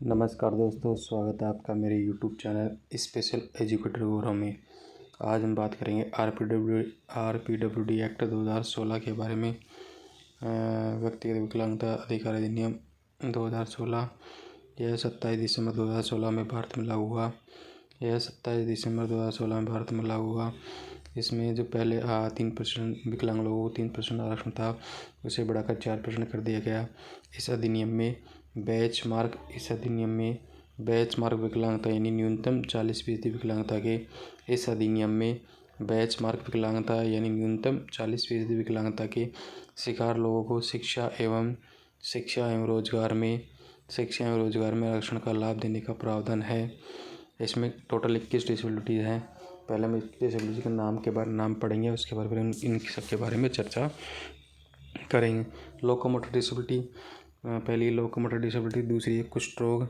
नमस्कार दोस्तों, स्वागत है आपका मेरे यूट्यूब चैनल स्पेशल एजुकेटर गौरव में। आज हम बात करेंगे आरपीडब्ल्यूडी एक्ट 2016 के बारे में। व्यक्तिगत विकलांगता अधिकार अधिनियम 2016 यह 27 दिसंबर 2016 में भारत में लागू हुआ। इसमें जो पहले 3% विकलांग लोगों को 3% आरक्षण था, उसे बढ़ाकर 4% कर दिया गया। इस अधिनियम में बेंचमार्क विकलांगता यानी न्यूनतम 40% विकलांगता के शिकार लोगों को शिक्षा एवं रोजगार में आरक्षण का लाभ देने का प्रावधान है। इसमें टोटल 21 डिसेबिलिटीज़ हैं। पहले हम डिसेबिलिटी के नाम पढ़ेंगे, उसके बाद फिर इन सबके बारे में चर्चा करेंगे। लोकोमोटर डिसेबिलिटी, पहली लोकोमोटर डिसेबिलिटी, दूसरी है कुष्ठ रोग,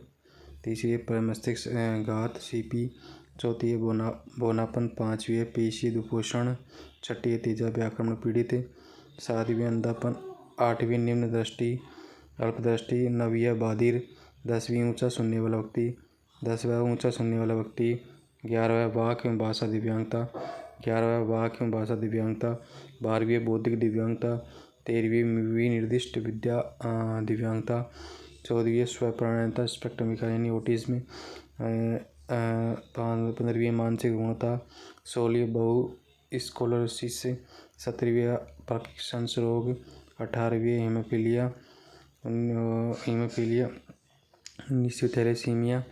तीसरी है प्रमस्तिष्क घात सीपी, चौथी है बोनापन, पाँचवीं है पेशी दुपोषण, छठी है तेजाब आक्रमण पीड़ित, सातवीं अंधापन, आठवीं निम्न दृष्टि अल्पदृष्टि, नवीं है बाधिर, 10वीं ऊंचा सुनने वाला व्यक्ति, 11वां वाक एवं भाषा दिव्यांगता, 12वीं बौद्धिक दिव्यांगता, 13वीं विनिर्दिष्ट विद्या दिव्यांगता, 14वीं स्वप्राणता स्पेक्ट्रम विकार यानी ऑटिज्म, 15वीं मानसिक गुणवत्ता, 16वीं बहु स्कोलरोसिस, 17वीं पार्किंसन रोग, 18वीं हेमोफीलिया, 19वीं थैलेसीमिया,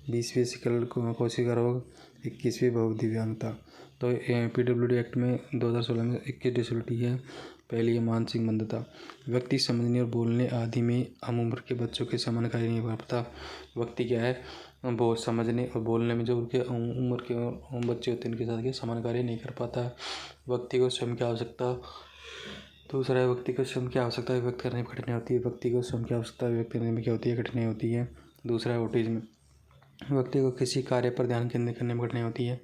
20वीं सिकल कोशिका रोग, 21वीं बहुदिव्यांगता। तो पीडब्ल्यूडी एक्ट में 2016 में 21 डिसेबिलिटी है। पहली है मानसिक मंदता, व्यक्ति समझने और बोलने आदि में हम उम्र के बच्चों के समान कार्य नहीं कर पाता। व्यक्ति क्या है, वो समझने और बोलने में जो उनके उम्र के बच्चे होते हैं उनके साथ के समान कार्य नहीं कर पाता। व्यक्ति को स्वयं की आवश्यकता व्यक्त करने में कठिनाई होती है। व्यक्ति को स्वयं की आवश्यकता व्यक्त करने में क्या होती है, कठिनाई होती है। दूसरा है ऑटिज्म, व्यक्ति को किसी कार्य पर ध्यान केंद्रित करने में कठिनाई होती है।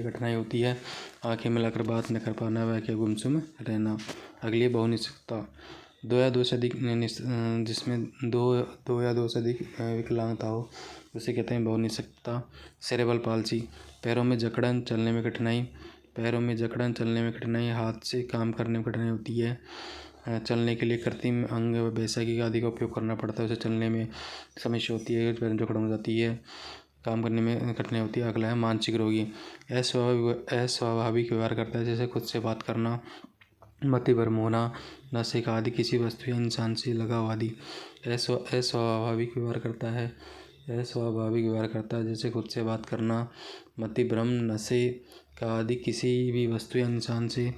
कठिनाई होती है। आंखें मिलाकर बात न कर पाना, वह क्या गुमसुम रहना। अगली है बहुनिश्चितता, जिसमें दो या दो से अधिक विकलांगता हो, उसे कहते हैं बहुनिश्चितता। सेरेब्रल पाल्सी, पैरों में जकड़न, चलने में कठिनाई, हाथ से काम करने में कठिनाई होती है। चलने के लिए कृत्रिम अंग बैसाखी आदि का उपयोग करना पड़ता है, उसे चलने में समस्या होती है, पैर जकड़न हो जाती है, काम करने में कठिनाई होती है। अगला है मानसिक रोगी, अस्वाभाविक व्यवहार करता है, जैसे खुद से बात करना, मतिभ्रम होना, नशे का आदि, किसी वस्तु या इंसान से लगाव आदि। अस्वाभाविक व्यवहार करता है, जैसे खुद से बात करना, मतिभ्रम, नशे का आदि, किसी भी वस्तु या इंसान से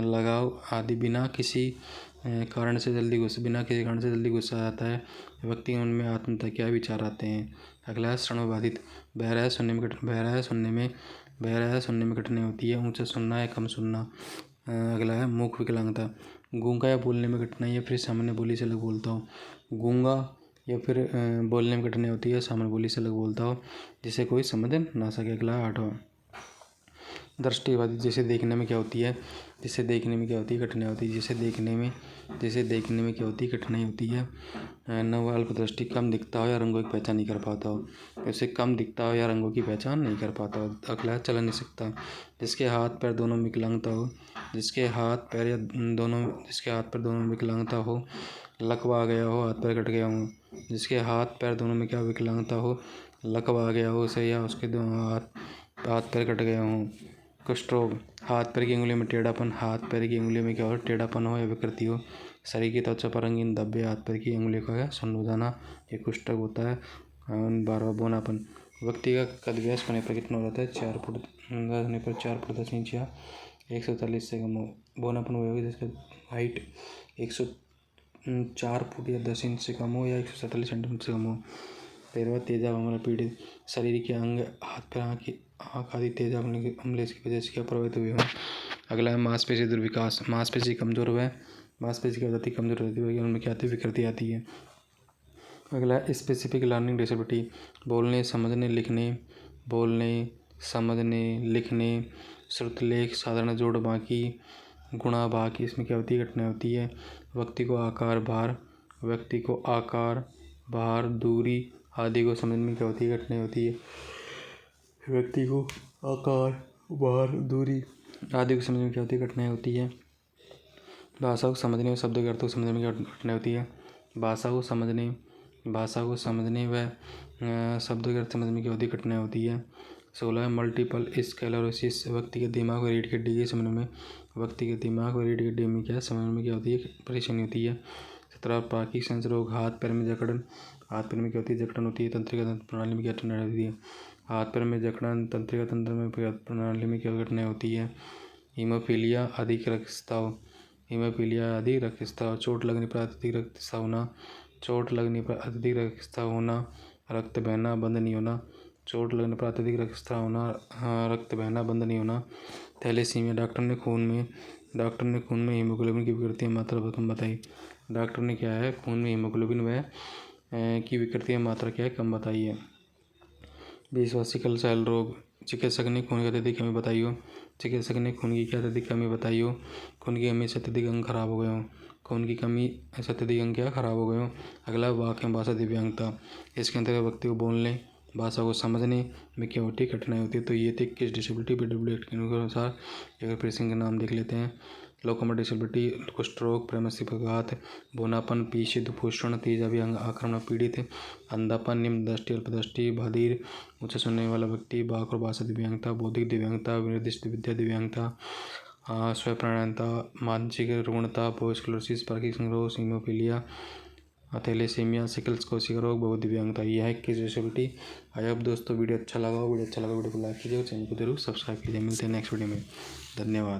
लगाव आदि, बिना किसी कारण से जल्दी गुस्सा आता है। व्यक्ति के मन में आत्महत्या क्या विचार आते हैं। अगला है श्रवणबाधित, बहरा सुनने में कठिनाई होती है, ऊंचा सुनना या कम सुनना। अगला है मूक विकलांगता, गूंगा या बोलने में कठिनाई या फिर सामान्य बोली से अलग बोलता हो। गूंगा या फिर बोलने में कठिनाई होती है, सामान्य बोली से अलग बोलता हो, जिसे कोई समझ ना सके। अगला है 8वां दृष्टिबाधित, जिसे देखने में कठिनाई होती है। 9वां अल्पदृष्टि, कम दिखता हो या रंगों की पहचान नहीं कर पाता हो। अगला है चलन नहीं सकता, जिसके हाथ पैर दोनों में विकलांगता हो, लकवा आ गया हो, हाथ पैर कट गया हो, उसे या उसके दोनों हाथ पैर कट गया हो। कुष्ठ रोग, हाथ पैर की उंगलियों में टेढ़ापन हो या विकृति हो, शरीर की त्वचा पर रंगीन धब्बे, हाथ पैर की उंगलियों का सुन्न हो जाना, ये कुष्ठ रोग होता है। 12वां बोनापन, व्यक्ति का कद वयस्क होने पर कितना हो जाता है, 4 फुट 10 इंच या 140 से कम हो। बोनापन वह होगा जिसका हाइट 104 फुट या 10 इंच से कम हो या 147 सेंटीमीटर से कम हो। 13वां तेजाब अम्ल पीड़ित, शरीर के अंग, हाथ पैर, आँख आदि तेजाब अम्ल की वजह से क्या प्रभावित हुए हों। अगला है मांसपेशी दुर्विकास, मांसपेशी कमजोर हो गई, उनमें क्या आती है, विकृति आती है। अगला है स्पेसिफिक लर्निंग डिसेबिलिटी, बोलने समझने लिखने श्रुतलेख साधारण जोड़ बाकी गुणा बाकी, इसमें क्या होती है, कठिनाई होती है। व्यक्ति को आकार भार व्यक्ति को आकार, भार, दूरी आदि को समझने में क्या होती है, कठिनाई होती है। व्यक्ति को आकार, भार, दूरी आदि को समझने में क्या होती है, कठिनाई होती है। भाषा को समझने व शब्दों के अर्थों को समझने में क्या कठिनाई होती है। भाषा को समझने व शब्दों के अर्थ समझने में क्या होती है, कठिनाई होती है। 16 मल्टीपल स्क्लेरोसिस व्यक्ति के दिमाग और रीढ़ की हड्डी के समझने में क्या समझने में क्या होती है, परेशानी होती है। 17 प्राकृतिक सेंस रोग हाथ पैर में जकड़न क्या होती है, जकड़न होती है। तंत्रिका तंत्र प्रणाली में क्या कठिनाई होती है, हाथ पैर में जकड़न तंत्रिका तंत्र में प्रणाली में क्या कठिनाई होती है। हीमोफीलिया अधिक रक्तस्राव, चोट लगने पर अत्यधिक रक्तस्राव होना, रक्त बहना बंद नहीं होना, थैलेसीमिया डॉक्टर ने खून में हीमोग्लोबिन की विकृति मात्रा बताई। डॉक्टर ने क्या है, खून में हीमोग्लोबिन की विकृति मात्रा क्या है, कम बताई है। 20वां सिकल सेल रोग, चिकित्सक ने खून की अत्यधिक कमी बताई हो। खून की कमी से अत्यधिक अंग खराब हो गए हो। अगला वाक्य भाषा दिव्यांगता, इसके अंतर्गत व्यक्ति को बोलने, भाषा को समझने में क्या होती है, कठिनाई होती है। तो ये थे किस डिसेबिलिटी PW एक्ट के अनुसार। अगर फिर से नाम देख लेते हैं। लोकोमोटर डिसेबिलिटी, कुष्ठ रोग, प्रेमस्थिपघात, बोनापन, पीछे दुपोषण, तेजाबी अंग आक्रमण पीड़ित, अंधापन, निम्न दृष्टि, अल्पदृष्टि, बधिर, ऊंचा सुनने वाला व्यक्ति, वाक और भाषा दिव्यांगता, बौद्धिक दिव्यांगता, निर्दिष्ट विद्या दिव्यांगता, स्वप्राणता, मानसिक रुग्णता, पोस्क्लोसिस, प्राकृतिक संरोग, हीमोफीलिया, थैलेसीमिया, सिकल्स कोशिका रोग, बहुत दिव्यांगता, यह है किस डिसेबिलिटी। आई होप दोस्तों वीडियो अच्छा लगा वीडियो को लाइक कीजिए, चैनल को जरूर सब्सक्राइब कीजिए। मिलते हैं नेक्स्ट वीडियो में। धन्यवाद।